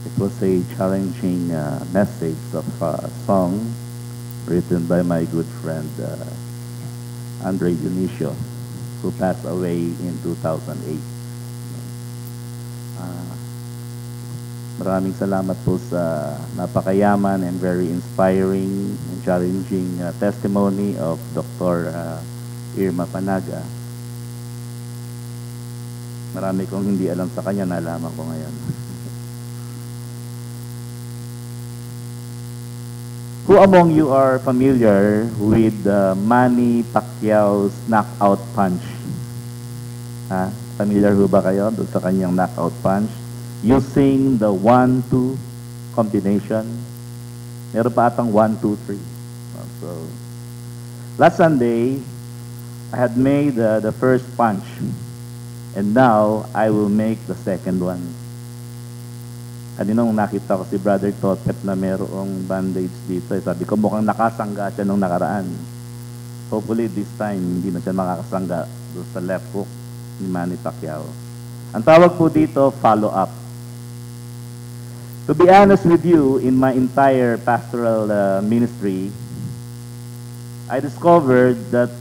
It was a challenging message of song written by my good friend Andre Dionisio, who passed away in 2008. Maraming salamat po sa napakayaman and very inspiring and challenging testimony of Dr. Irma Panaga. Marami kong hindi alam sa kanya, nalaman ko ngayon. Who among you are familiar with Manny Pacquiao's knockout punch? Familiar ho ba kayo doon sa kanyang knockout punch? Using the 1-2 combination. Meron pa atang 1-2-3. So, last Sunday, I had made the first punch. And now, I will make the second one. Kaninong nakita ko si Brother Totep na merong bandage dito. Sabi ko, mukhang nakasangga siya nung nakaraan. Hopefully, this time, hindi na siya makakasangga doon sa left hook ni Manny Pacquiao. Ang tawag po dito, follow-up. To be honest with you, in my entire pastoral ministry, I discovered that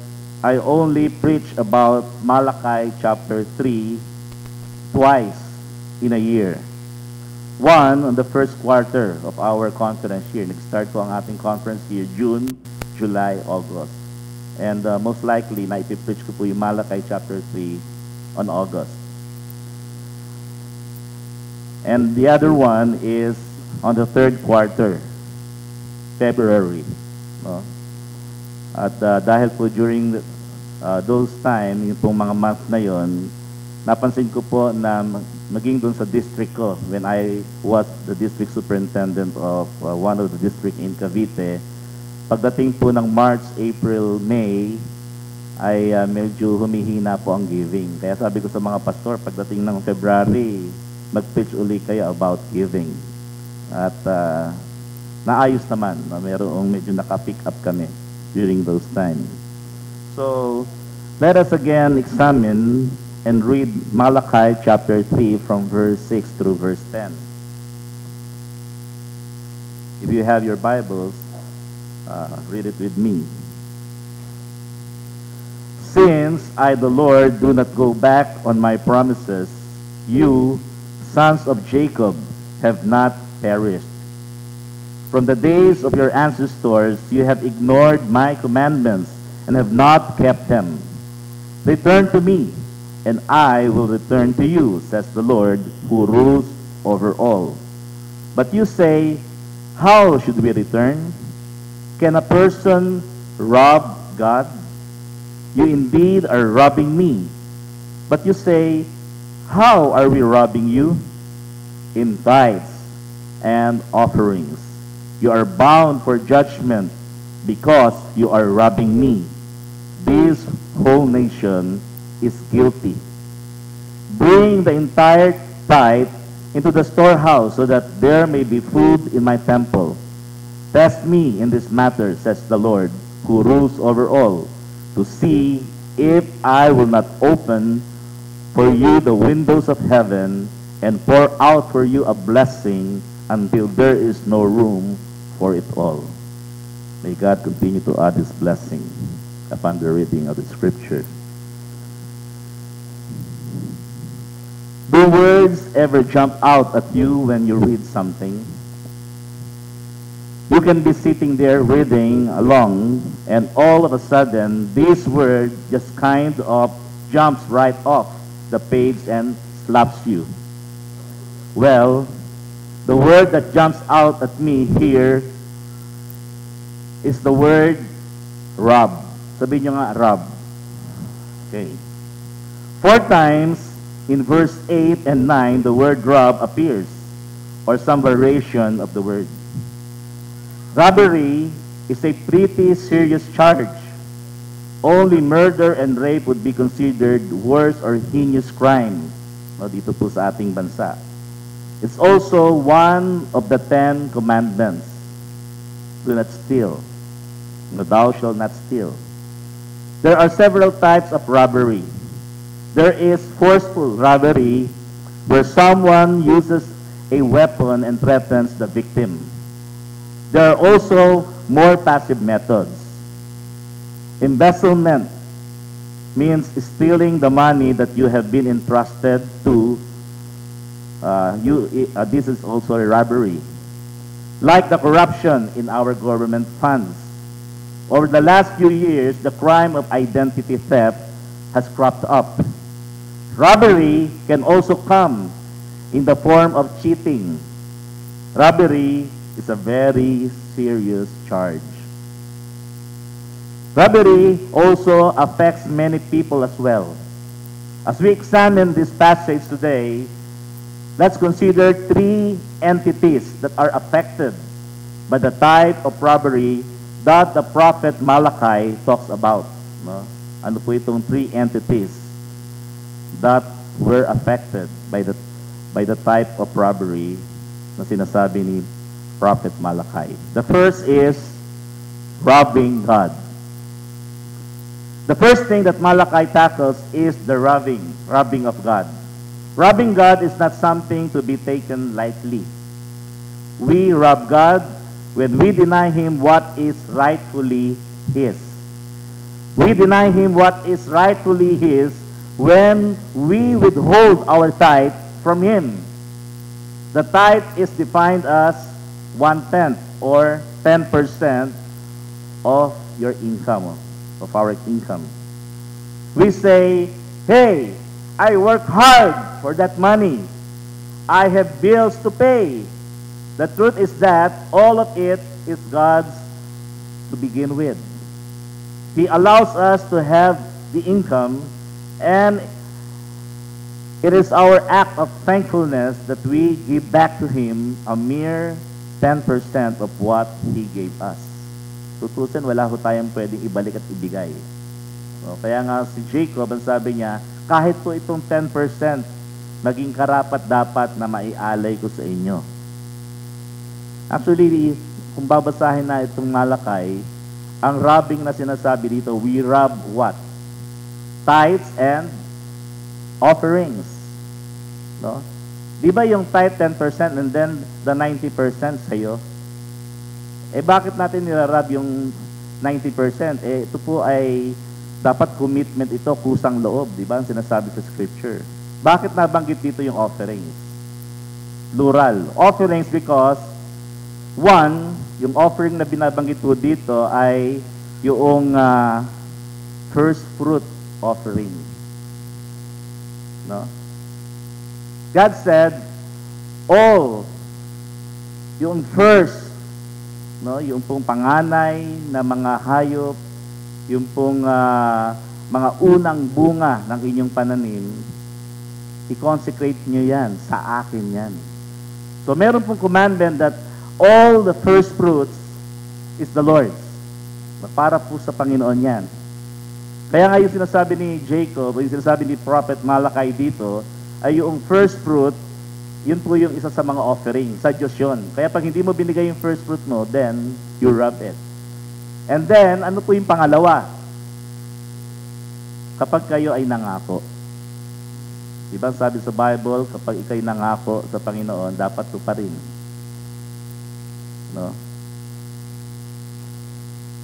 I only preach about Malachi chapter 3 twice in a year. One, on the first quarter of our conference year. Nag-start po ang ating conference year, June, July, August. And most likely, na-preach ko po yung Malachi chapter 3 on August. And the other one is on the third quarter, February. No? At dahil po during those time, yung pong mga months na yon, napansin ko po na maging doon sa district ko, when I was the district superintendent of one of the district in Cavite, pagdating po ng March, April, May, ay medyo humihina po ang giving. Kaya sabi ko sa mga pastor, pagdating ng February, mag-preach uli kayo about giving. At naayos naman, mayroong medyo naka-pick up kami during those times. So, let us again examine and read Malachi chapter 3 from verse 6 through verse 10. If you have your Bibles, read it with me. Since I, the Lord, do not go back on my promises, you, sons of Jacob, have not perished. From the days of your ancestors, you have ignored my commandments and have not kept them. Return to me, and I will return to you, says the Lord, who rules over all. But you say, how should we return? Can a person rob God? You indeed are robbing me. But you say, how are we robbing you? In tithes and offerings. You are bound for judgment because you are robbing me. This whole nation is guilty. Bring the entire tithe into the storehouse so that there may be food in my temple. Test me in this matter, says the Lord, who rules over all, to see if I will not open for you the windows of heaven and pour out for you a blessing until there is no room for it all. May God continue to add His blessing upon the reading of the Scripture. Do words ever jump out at you when you read something? You can be sitting there reading along, and all of a sudden, this word just kind of jumps right off the page and slaps you. Well, the word that jumps out at me here is the word rob. Sabihin nyo nga, rob. Okay. 4 times in verse 8 and 9, the word rob appears, or some variation of the word. Robbery is a pretty serious charge. Only murder and rape would be considered worse or heinous crime dito po sa ating bansa. It's also one of the 10 commandments. Do not steal. Thou shalt not steal. There are several types of robbery. There is forceful robbery, where someone uses a weapon and threatens the victim. There are also more passive methods. Embezzlement means stealing the money that you have been entrusted to. This is also a robbery. Like the corruption in our government funds. Over the last few years, the crime of identity theft has cropped up. Robbery can also come in the form of cheating. Robbery is a very serious charge. Robbery also affects many people as well. As we examine this passage today, let's consider three entities that are affected by the type of robbery that the prophet Malachi talks about. No? Ano po itong three entities that were affected by the type of robbery na sinasabi ni Prophet Malachi? The first is robbing God. The first thing that Malachi tackles is the robbing of God. Robbing God is not something to be taken lightly. We rob God when we deny Him what is rightfully His. We deny Him what is rightfully His when we withhold our tithe from Him. The tithe is defined as 1/10 or 10% of your income, of our income. We say, hey, I work hard for that money. I have bills to pay. The truth is that all of it is God's to begin with. He allows us to have the income, and it is our act of thankfulness that we give back to Him a mere 10% of what He gave us. Tutusin, wala ho tayong pwedeng ibalik at ibigay. So, kaya nga si Jacob, ang sabi niya, kahit po itong 10%, maging karapat dapat na maialay ko sa inyo. Actually, kung babasahin na itong Malakay, ang robbing na sinasabi dito, we rob what? Tithes and offerings. No? Di ba yung tithe 10% and then the 90% sa'yo? Eh bakit natin nirarab yung 90%? Eh ito po ay dapat commitment ito, kusang loob. Di ba ang sinasabi sa scripture? Bakit nabanggit dito yung offerings? Plural. Offerings because one, yung offering na binabanggit po dito ay yung first fruit offering. No? God said, all, yung first, no, yung pong panganay na mga hayop, yung pong mga unang bunga ng inyong pananim, i-consecrate nyo yan, sa akin yan. So meron pong commandment that all the first fruits is the Lord's. Para po sa Panginoon yan. Kaya nga yung sinasabi ni Jacob, yung sinasabi ni Prophet Malachi dito, ay yung first fruit, yun po yung isa sa mga offering. Sa Diyos yun. Kaya pag hindi mo binigay yung first fruit mo, then you rob it. And then, ano po yung pangalawa? Kapag kayo ay nangako. Diba sabi sa Bible, kapag ikay nangako sa Panginoon, dapat tuparin. No?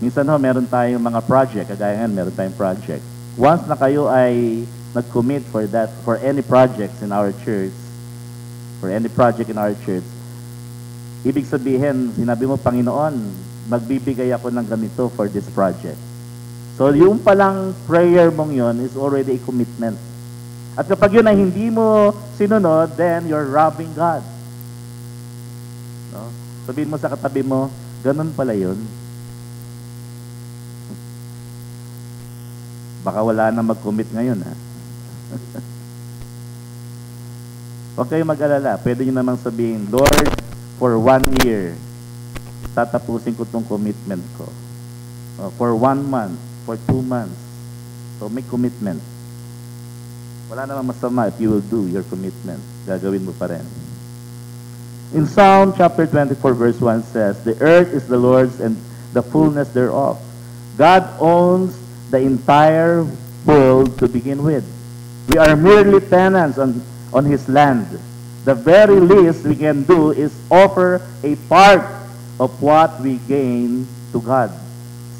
Minsan ho, meron tayong mga project, kagaya ngayon, meron tayong project. Once na kayo ay nag-commit for that, for any projects in our church, ibig sabihin, sinabi mo, Panginoon, magbibigay ako ng ganito for this project. So, yung palang prayer mong yon is already a commitment. At kapag yun ay hindi mo sinunod, then you're robbing God. No? Sabihin mo sa katabi mo, ganun pala yun. Baka wala na mag-commit ngayon, ha? Huwag kayong mag-alala. Pwede nyo namang sabihin, Lord, for 1 year, tatapusin ko tong commitment ko. For 1 month, for 2 months. So, make commitment. Wala namang masama if you will do your commitment. Gagawin mo pa rin. In Psalm chapter 24 verse 1 says, the earth is the Lord's and the fullness thereof. God owns the entire world to begin with. We are merely tenants on His land. The very least we can do is offer a part of what we gain to God,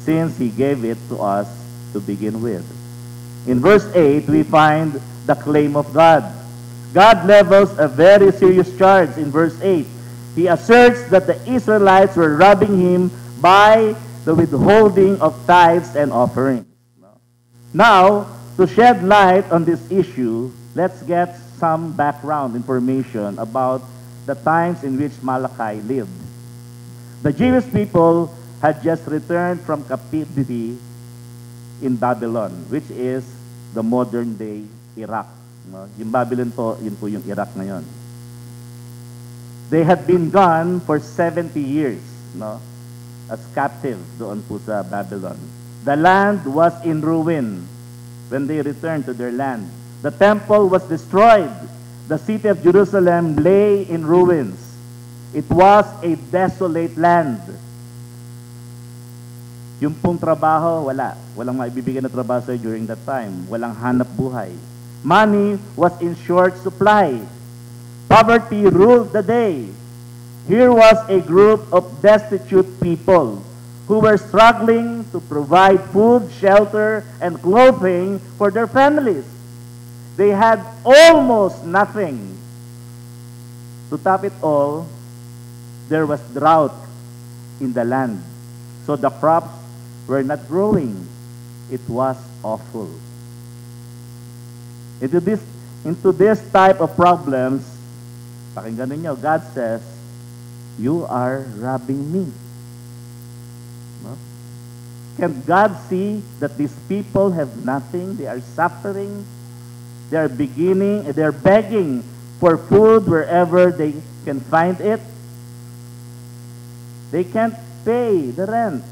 since He gave it to us to begin with. In verse 8, we find the claim of God. God levels a very serious charge in verse 8. He asserts that the Israelites were robbing Him by the withholding of tithes and offerings. Now, to shed light on this issue, let's get some background information about the times in which Malachi lived. The Jewish people had just returned from captivity in Babylon, which is the modern-day Iraq. No? Yung Babylon po, yun po yung Iraq ngayon. They had been gone for 70 years, no? As captive doon po sa Babylon. The land was in ruin when they returned to their land. The temple was destroyed. The city of Jerusalem lay in ruins. It was a desolate land. Yung pong trabaho, wala. Walang maibibigay na trabaho sa'yo during that time. Walang hanap buhay. Money was in short supply. Poverty ruled the day. Here was a group of destitute people who were struggling to provide food, shelter, and clothing for their families. They had almost nothing. To top it all, there was drought in the land. So the crops were not growing. It was awful. Into this type of problems, pakinggan ninyo, God says, you are robbing me. No? Can God see that these people have nothing? They are suffering. They are begging for food wherever they can find it. They can't pay the rent.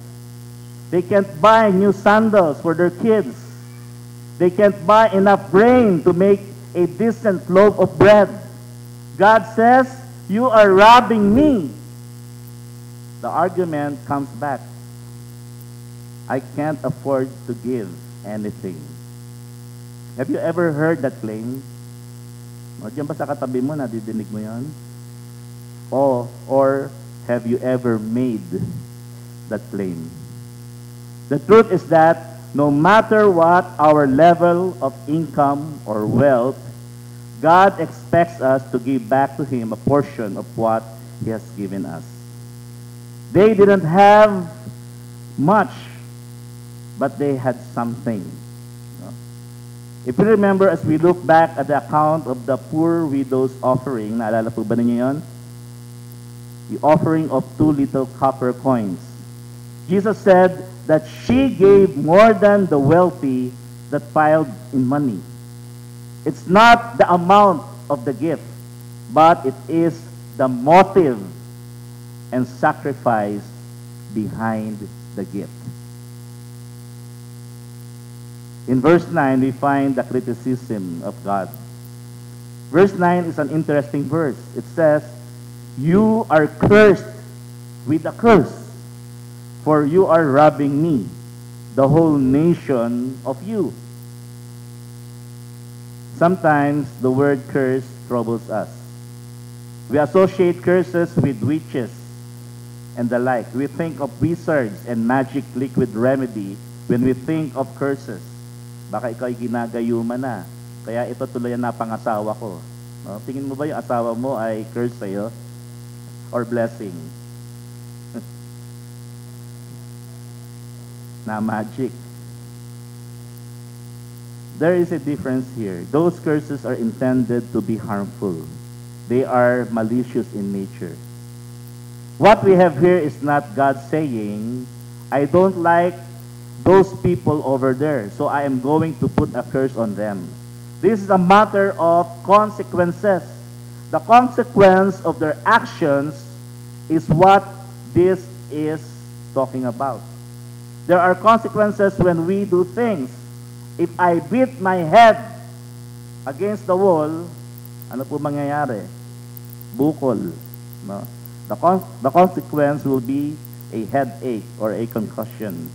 They can't buy new sandals for their kids. They can't buy enough grain to make a decent loaf of bread. God says, you are robbing me. The argument comes back. I can't afford to give anything. Have you ever heard that claim? O, diyan ba sa katabi mo, nadidinig mo yan? Or have you ever made that claim? The truth is that no matter what our level of income or wealth, God expects us to give back to Him a portion of what He has given us. They didn't have much, but they had something. If you remember, as we look back at the account of the poor widow's offering, naalala po ba ninyo yun? The offering of 2 little copper coins. Jesus said that she gave more than the wealthy that piled in money. It's not the amount of the gift, but it is the motive and sacrifice behind the gift. In verse 9, we find the criticism of God. Verse 9 is an interesting verse. It says, you are cursed with a curse, for you are robbing me, the whole nation of you. Sometimes the word curse troubles us. We associate curses with witches and the like. We think of wizards and magic liquid remedy when we think of curses. Baka ikaw ay ginagayuma na. Kaya ito tuloy ang napangasawa ko. No? Tingin mo ba yung asawa mo ay curse sa'yo? Or blessing? Na magic. There is a difference here. Those curses are intended to be harmful. They are malicious in nature. What we have here is not God saying, I don't like those people over there, so I am going to put a curse on them. This is a matter of consequences. The consequence of their actions is what this is talking about. There are consequences when we do things. If I beat my head against the wall, ano po mangyayari? Bukol. No? The consequence will be a headache or a concussion.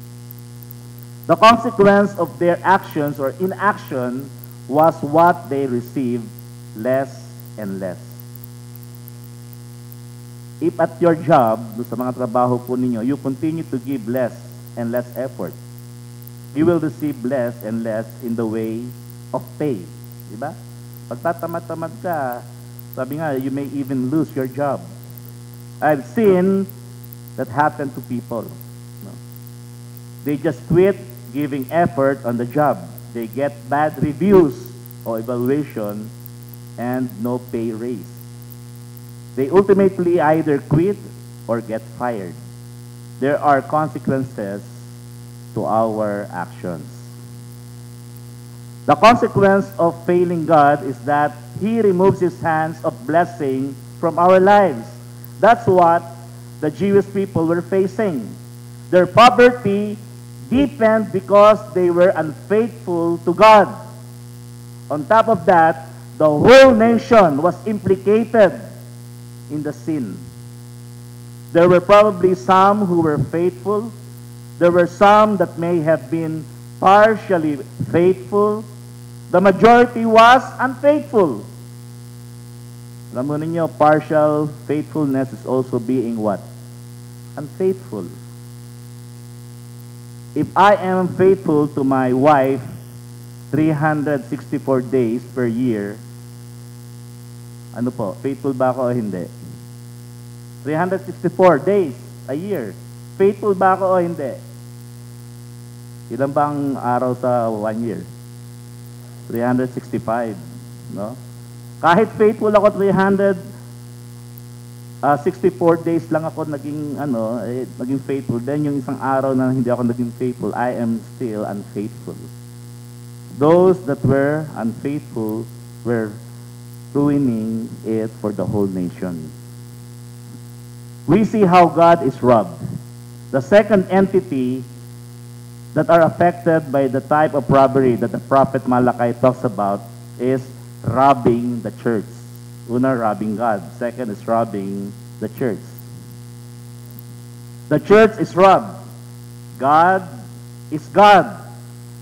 The consequence of their actions or inaction was what they received, less and less. If at your job, sa mga trabaho po ninyo, you continue to give less and less effort, you will receive less and less in the way of pay. Diba? Pag tatamad-tamad ka, sabi nga, you may even lose your job. I've seen that happen to people. No? They just quit giving effort on the job. They get bad reviews or evaluation and no pay raise. They ultimately either quit or get fired. There are consequences to our actions. The consequence of failing God is that He removes His hands of blessing from our lives. That's what the Jewish people were facing. Their poverty deepened because they were unfaithful to God. On top of that, the whole nation was implicated in the sin. There were probably some who were faithful. There were some that may have been partially faithful. The majority was unfaithful. Alam mo ninyo, partial faithfulness is also being what? Unfaithful. If I am faithful to my wife 364 days per year, ano po, faithful ba ako o hindi? 364 days a year. Faithful ba ako o hindi? Ilan bang araw sa 1 year? 365, no? Kahit faithful ako 364 days lang ako naging naging faithful, then yung isang araw na hindi ako naging faithful, I am still unfaithful. Those that were unfaithful were ruining it for the whole nation. We see how God is robbed. The second entity that are affected by the type of robbery that the prophet Malachi talks about is robbing the church. Una, robbing God. Second is robbing the church. The church is robbed. God is God.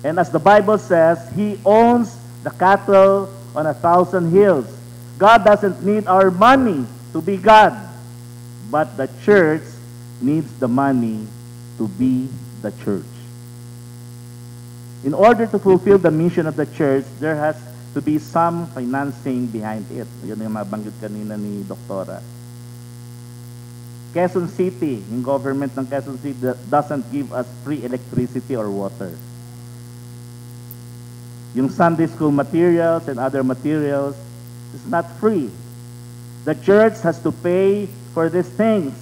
And as the Bible says, He owns the cattle on 1,000 hills. God doesn't need our money to be God, but the church needs the money to be the church. In order to fulfill the mission of the church, there has to be some financing behind it. Yun yung mabanggit kanina ni Doktora. Quezon City, yung government ng Quezon City doesn't give us free electricity or water. Yung Sunday school materials and other materials is not free. The church has to pay for these things.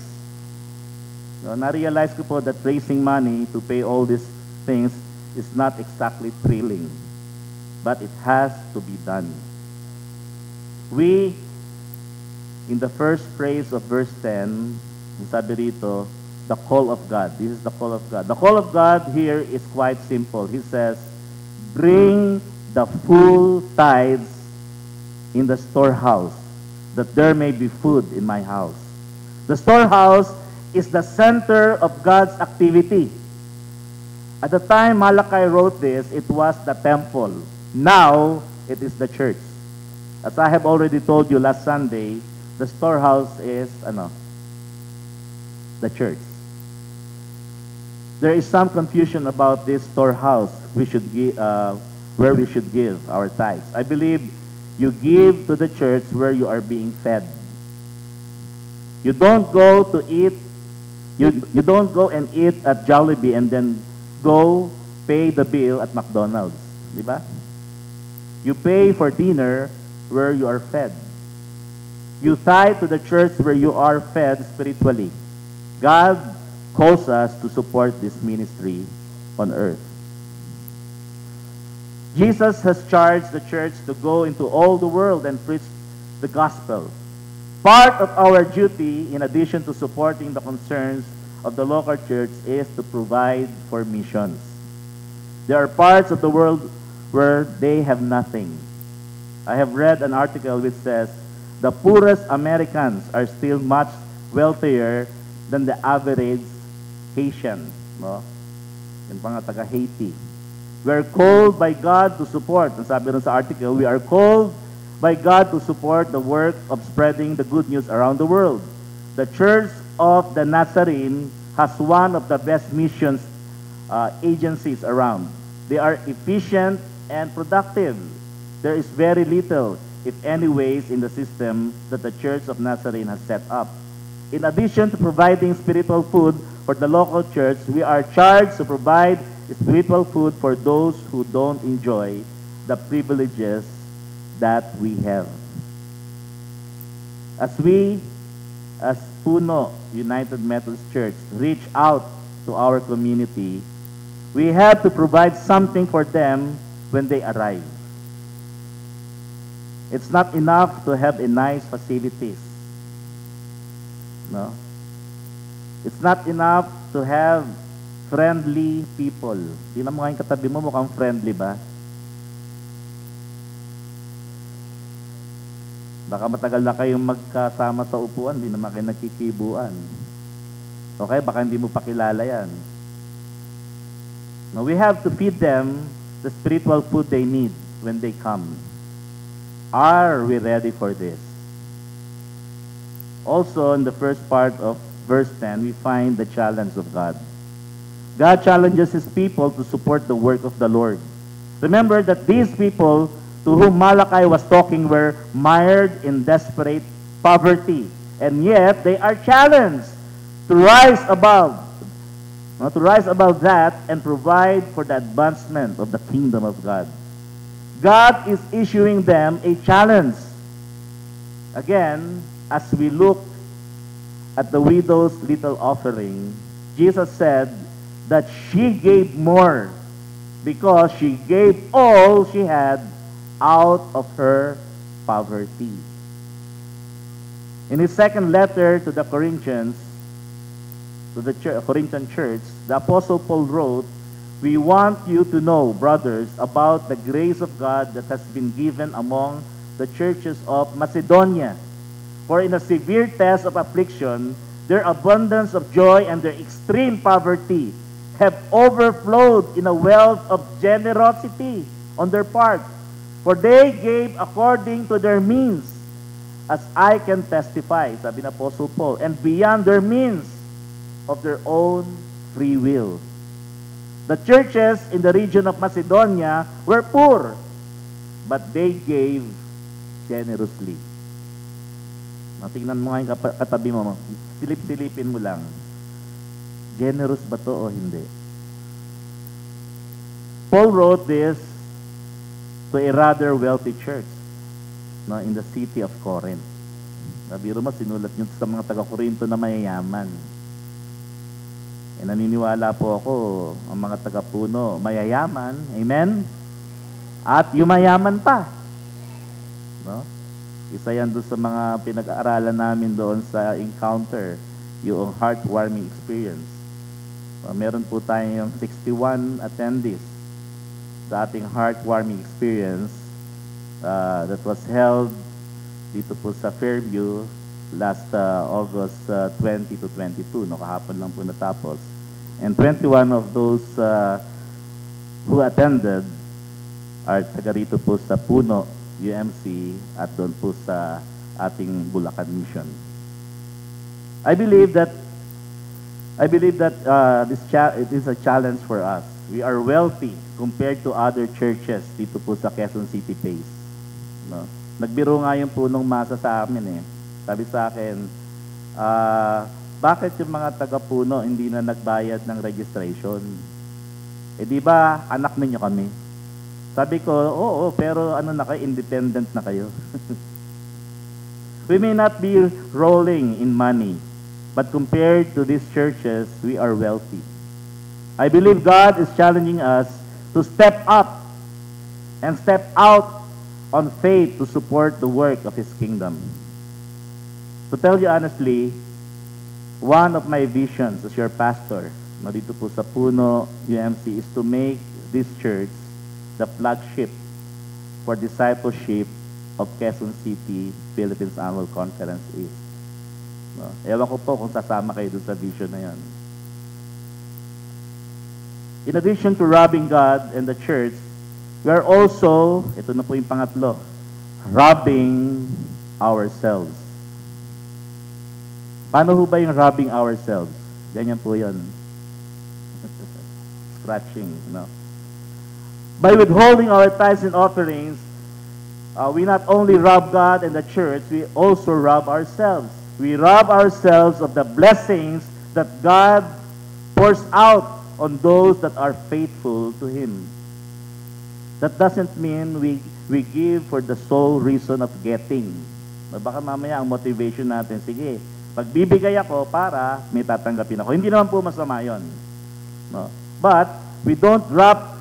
So, na-realize ko po that raising money to pay all these things is not exactly thrilling, but it has to be done. We, in the first phrase of verse 10, sabi rito, the call of God. This is the call of God. The call of God here is quite simple. He says, bring the full tithes in the storehouse, that there may be food in my house. The storehouse is the center of God's activity. At the time Malachi wrote this, it was the temple. Now, it is the church. As I have already told you last Sunday, the storehouse is, the church. There is some confusion about this storehouse we should give, where we should give our tithes. I believe you give to the church where you are being fed. You don't go to eat, you don't go and eat at Jollibee and then go pay the bill at McDonald's. Di ba? You pay for dinner where you are fed. You tithe to the church where you are fed spiritually. God calls us to support this ministry on earth. Jesus has charged the church to go into all the world and preach the gospel. Part of our duty, in addition to supporting the concerns of the local church, is to provide for missions. There are parts of the world where they have nothing. I have read an article which says the poorest Americans are still much wealthier than the average Haitian. No? Yan pa nga taga Haiti. We are called by God to support. Ang sabi rin sa article, we are called by God to support the work of spreading the good news around the world. The Church of the Nazarene has one of the best missions agencies around. They are efficient and productive. There is very little, if any, waste in the system that the Church of Nazarene has set up. In addition to providing spiritual food for the local church, we are charged to provide spiritual food for those who don't enjoy the privileges that we have. As we, as Puno United Methodist Church, reach out to our community, we have to provide something for them when they arrive. It's not enough to have a nice facilities. No? It's not enough to have friendly people. Tingnan mo nga yung katabi mo, mukhang friendly ba? Baka matagal na kayong magkasama sa upuan, hindi naman kayo nagkikibuan. Okay, baka hindi mo pa kilala yan. Now, we have to feed them the spiritual food they need when they come. Are we ready for this? Also, in the first part of verse 10, we find the challenge of God. God challenges His people to support the work of the Lord. Remember that these people to whom Malachi was talking were mired in desperate poverty. And yet, they are challenged to rise above that and provide for the advancement of the kingdom of God. God is issuing them a challenge. Again, as we look at the widow's little offering, Jesus said that she gave more because she gave all she had out of her poverty. In his second letter to the Corinthians, to the Corinthian church, the Apostle Paul wrote, "We want you to know, brothers, about the grace of God that has been given among the churches of Macedonia. For in a severe test of affliction, their abundance of joy and their extreme poverty have overflowed in a wealth of generosity on their part. For they gave according to their means, as I can testify," sabi ng Apostle Paul, "and beyond their means of their own free will." The churches in the region of Macedonia were poor, but they gave generously. Tingnan mo nga yung katabi mo, silip-silipin mo lang. Generous ba to o hindi? Paul wrote this to a rather wealthy church, no, in the city of Corinth. Nabiro mo, sinulat nyo sa mga taga-Corinto na mayayaman. Naniniwala po ako, ang mga taga-Puno, mayayaman. Amen? At yumayaman pa. No? Isa yan doon sa mga pinag-aaralan namin doon sa Encounter, yung heartwarming experience. Meron po tayong 61 attendees sa ating heartwarming experience that was held dito po sa Fairview last August 20 to 22. No, kahapon lang po natapos. And 21 of those who attended are taga rito po sa Puno, UMC, at doon po sa ating Bulacan Mission. I believe that it is a challenge for us. We are wealthy compared to other churches dito po sa Quezon City Pace. No? Nagbiro nga yung punong masa sa amin eh. Sabi sa akin, bakit yung mga taga-Puno hindi na nagbayad ng registration? Eh di ba anak ninyo kami? Sabi ko, oo, pero ano na kayo, independent na kayo. We may not be rolling in money, but compared to these churches, we are wealthy. I believe God is challenging us to step up and step out on faith to support the work of His kingdom. To tell you honestly, one of my visions as your pastor, dito po sa Puno UMC, is to make this church the flagship for discipleship of Quezon City Philippines Annual Conference is. No? Ewan ko po kung sasama kayo doon sa vision na yan. In addition to robbing God and the church, we are also, ito na po yung pangatlo, robbing ourselves. Paano ho ba yung robbing ourselves? Ganyan po yun. Scratching, no? By withholding our tithes and offerings, we not only rob God and the church, we also rob ourselves. We rob ourselves of the blessings that God pours out on those that are faithful to Him. That doesn't mean we give for the sole reason of getting. Baka mamaya ang motivation natin, sige, pagbibigay ako para may tatanggapin ako. Hindi naman po masama yun. No? But we don't drop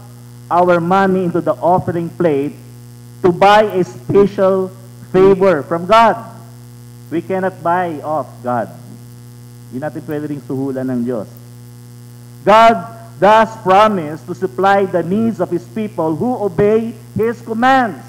our money into the offering plate to buy a special favor from God. We cannot buy off God. Hindi natin pwede ring suhulan ng Diyos. God does promise to supply the needs of His people who obey His commands.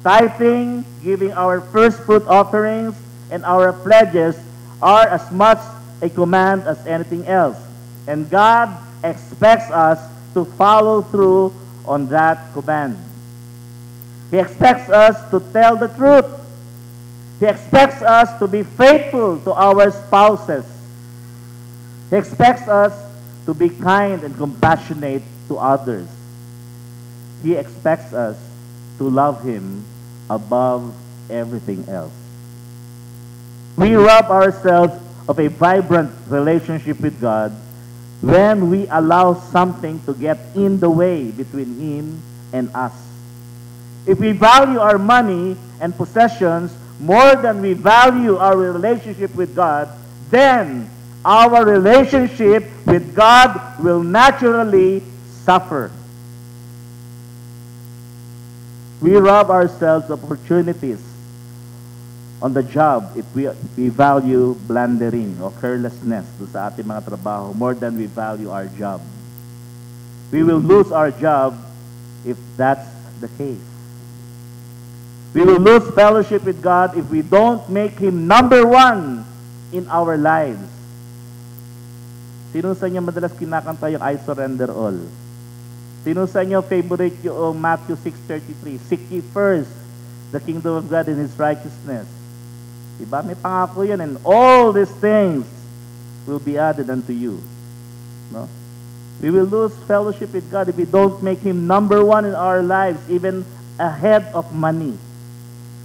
Tithing, giving our first fruit offerings, and our pledges are as much a command as anything else. And God expects us to follow through on that command. He expects us to tell the truth. He expects us to be faithful to our spouses. He expects us to be kind and compassionate to others. He expects us to love Him above everything else. We rob ourselves of a vibrant relationship with God when we allow something to get in the way between Him and us. If we value our money and possessions more than we value our relationship with God, then our relationship with God will naturally suffer. We rob ourselves of opportunities on the job if we value blundering or carelessness sa ating mga trabaho more than we value our job. We will lose our job if that's the case. We will lose fellowship with God if we don't make Him number one in our lives. Sino sa inyo madalas kinakanta yung I Surrender All? Sino sa inyo favorite yung Matthew 6:33? Seek ye first the kingdom of God and His righteousness. Diba? May pangako yan, and all these things will be added unto you. No? We will lose fellowship with God if we don't make Him number one in our lives, even ahead of money.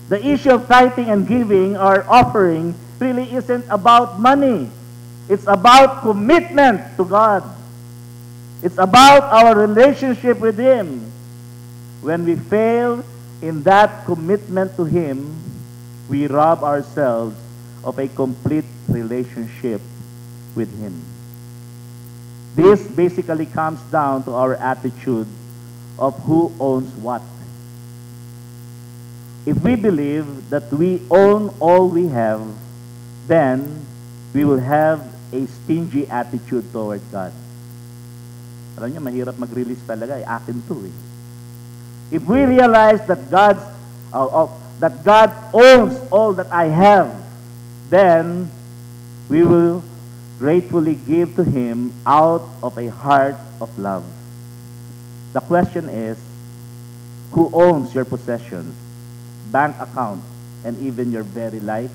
The issue of tithing and giving or offering really isn't about money. It's about commitment to God. It's about our relationship with Him. When we fail in that commitment to Him, we rob ourselves of a complete relationship with Him. This basically comes down to our attitude of who owns what. If we believe that we own all we have, then we will have a stingy attitude toward God. Alam niyo, mahirap mag-release talaga. Akin to eh. If we realize that God owns all that I have, then we will gratefully give to Him out of a heart of love. The question is, who owns your possessions, bank account, and even your very life?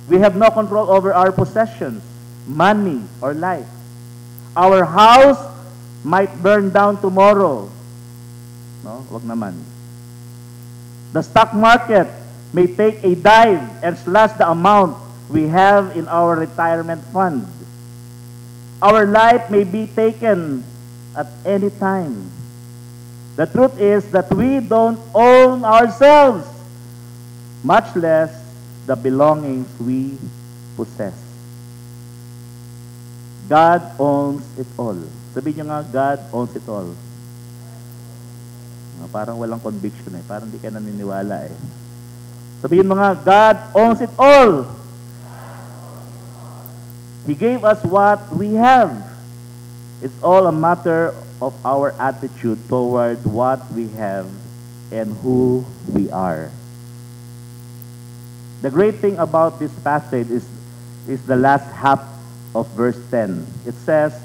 We have no control over our possessions, money, or life. Our house might burn down tomorrow. No? Wag naman. The stock market may take a dive and slash the amount we have in our retirement fund. Our life may be taken at any time. The truth is that we don't own ourselves, much less the belongings we possess. God owns it all. Sabihin nyo nga, God owns it all. Parang walang conviction eh. Parang di ka naniniwala eh. Sabihin mo nga, God owns it all. He gave us what we have. It's all a matter of our attitude toward what we have and who we are. The great thing about this passage is the last half of verse 10. It says,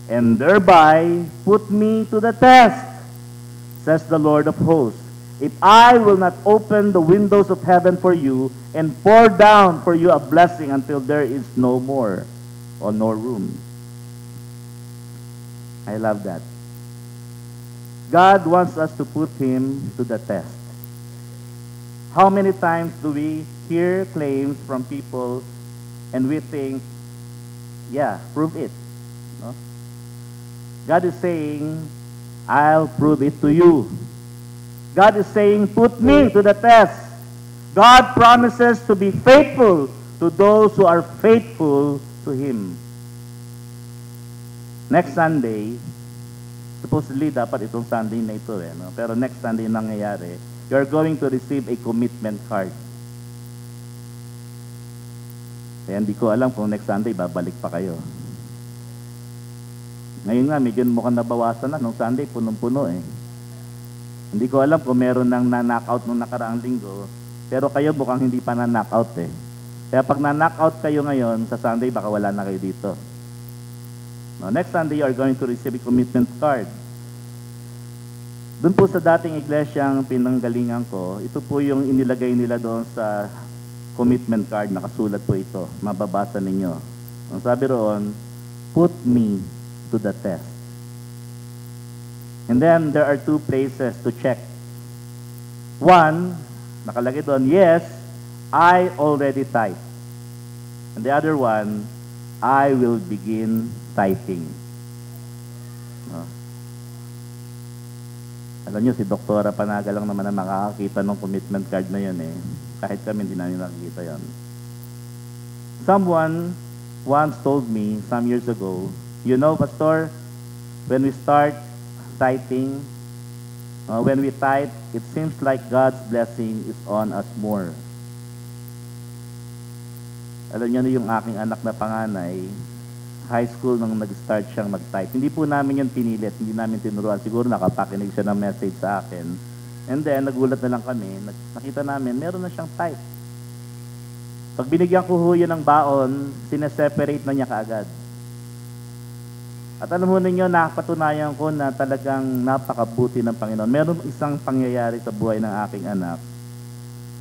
"And thereby put me to the test, says the Lord of hosts, if I will not open the windows of heaven for you and pour down for you a blessing until there is no more or no room. I love that. God wants us to put Him to the test. How many times do we hear claims from people and we think, yeah, prove it. No? God is saying, I'll prove it to you. God is saying, put me to the test. God promises to be faithful to those who are faithful to Him. Next Sunday, supposedly dapat itong Sunday na ito no? Pero next Sunday nangyayari, you're going to receive a commitment card. Kaya hindi ko alam kung next Sunday babalik pa kayo. Ngayon nga, medyo mukhang nabawasan na. Nung Sunday, punong-puno eh. Hindi ko alam kung meron nang na-knockout nung nakaraang linggo, pero kayo mukhang hindi pa na-knockout eh. Kaya pag na-knockout kayo ngayon, sa Sunday, baka wala na kayo dito. No, next Sunday, you are going to receive a commitment card. Doon po sa dating iglesyang pinanggalingan ko, ito po yung inilagay nila doon sa commitment card. Nakasulat po ito. Mababasa ninyo. Ang sabi roon, put me to the test. And then, there are two places to check. One, nakalagay doon, yes, I already tithe. And the other one, I will begin tithing. No? Alam nyo, si Doktora Panaga lang naman na makakakita ng commitment card na yun eh. Kahit kami, hindi namin nakikita yun. Someone once told me, some years ago, you know, Pastor, when we start tithing, when we tithe, it seems like God's blessing is on us more. Alam niyo na yung aking anak na panganay, high school nung nag-start siyang mag-tithe. Hindi po namin yun pinilit, hindi namin tinuruan. Siguro nakapakinig siya ng message sa akin. And then, nagulat na lang kami, nakita namin, meron na siyang tithe. Pag binigyan ko ho yun ng baon, sineseparate na niya kaagad. At alam mo ninyo, nakapatunayan ko na talagang napakabuti ng Panginoon. Meron isang pangyayari sa buhay ng aking anak.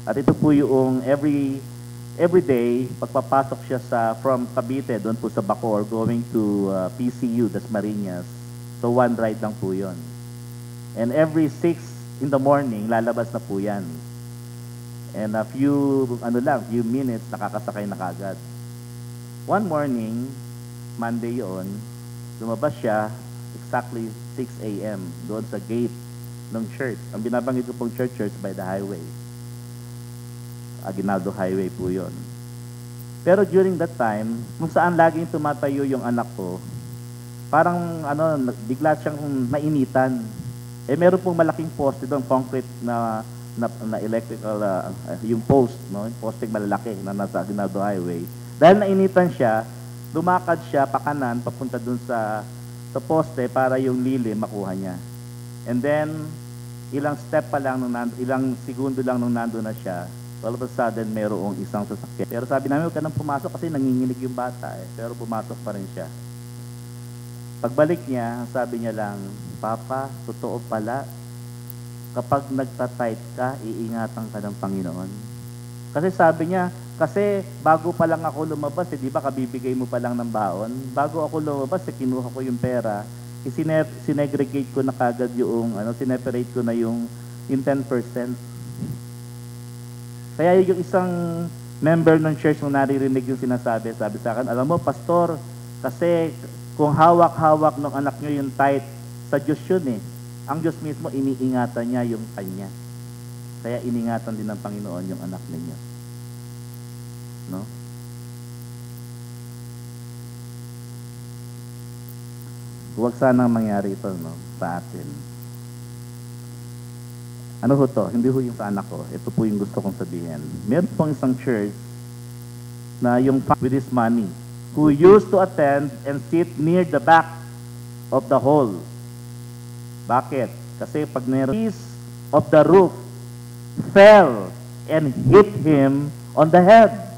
At ito po yung every day, pagpapasok siya from Cavite, doon po sa Bacoor, going to PCU, Dasmariñas. So, one ride lang po yun. And every 6 in the morning, lalabas na po yan. And a few minutes, nakakasakay na kagad. One morning, Monday yun, lumabas siya exactly 6 a.m. doon sa gate ng church. Ang binabanggit ko pong church by the highway. Aguinaldo Highway po yun. Pero during that time, kung saan laging tumatayo yung anak ko, parang bigla siyang mainitan. Eh meron pong malaking poste doon, concrete na electrical, yung post, no? Yung posting malalaki na nasa Aguinaldo Highway. Dahil nainitan siya, lumakad siya pakanan papunta doon sa poste para yung lilim makuha niya. And then, ilang step pa lang, ilang segundo lang nung nando na siya, all of a sudden, mayroong isang sasakyan. Pero sabi namin, huwag ka nang pumasok kasi nanginginig yung bata eh. Pero pumasok pa rin siya. Pagbalik niya, sabi niya lang, Papa, totoo pala, kapag nagtatithe ka, iingatan ka ng Panginoon. Kasi sabi niya, kasi bago pa lang ako lumabas, di ba kabibigay mo pa lang ng baon? Bago ako lumabas, kinuha ko yung pera, sinegregate ko na kagad yung, sineperate ko na yung 10%. Kaya yung isang member ng church nung naririnig yung sinasabi, sabi sa akin, alam mo, Pastor, kasi kung hawak-hawak ng anak nyo yung tithe, sa Diyos yun eh. Ang Diyos mismo, iniingatan niya yung kanya. Kaya iningatan din ng Panginoon yung anak ninyo. No? Huwag sanang mangyari ito, no, sa atin. Ano ho to? Hindi ho yung sa anak ko. Ito po yung gusto kong sabihin. Meron pong isang church na yung with his money, who used to attend and sit near the back of the hall. Bakit? Kasi pag piece of the roof fell and hit him on the head.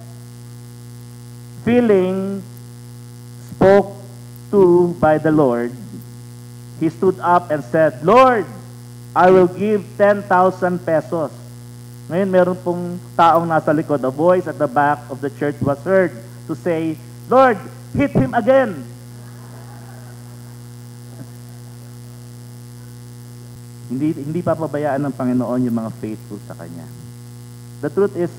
Feeling spoke to by the Lord, he stood up and said, Lord, I will give 10,000 pesos. Ngayon, meron pong taong nasa likod. A voice at the back of the church was heard to say, Lord, hit him again. Hindi papabayaan ng Panginoon yung mga faithful sa Kanya. The truth is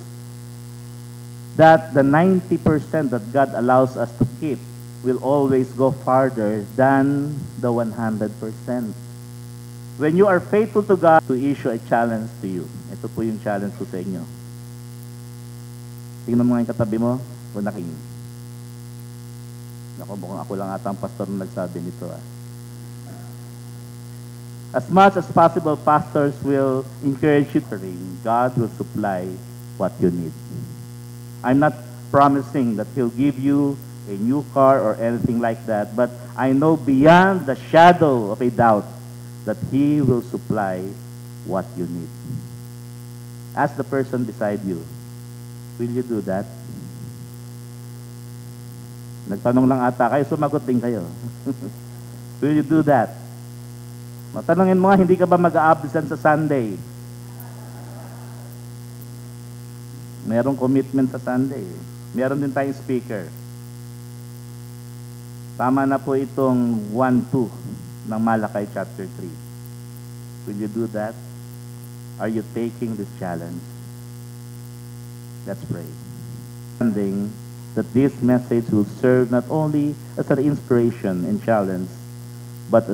that the 90% that God allows us to keep will always go farther than the 100%. When you are faithful to God, to issue a challenge to you. Ito po yung challenge ko sa inyo. Tingnan mo nga yung katabi mo, bunaking. Ako, mukhang ako lang ata ang pastor na nagsabi nito. As much as possible, pastors will encourage you to ring. God will supply what you need. I'm not promising that He'll give you a new car or anything like that, but I know beyond the shadow of a doubt that He will supply what you need. Ask the person beside you, will you do that? Nagtanong lang ata kayo, sumagot din kayo. Will you do that? Matanungin mo nga, hindi ka ba mag-a-absent sa Sunday? Merong commitment sa Sunday. Meron din tayong speaker. Tama na po itong 1-2 ng Malakay chapter 3. Will you do that? Are you taking this challenge? Let's pray. That this message will serve not only as an inspiration and challenge,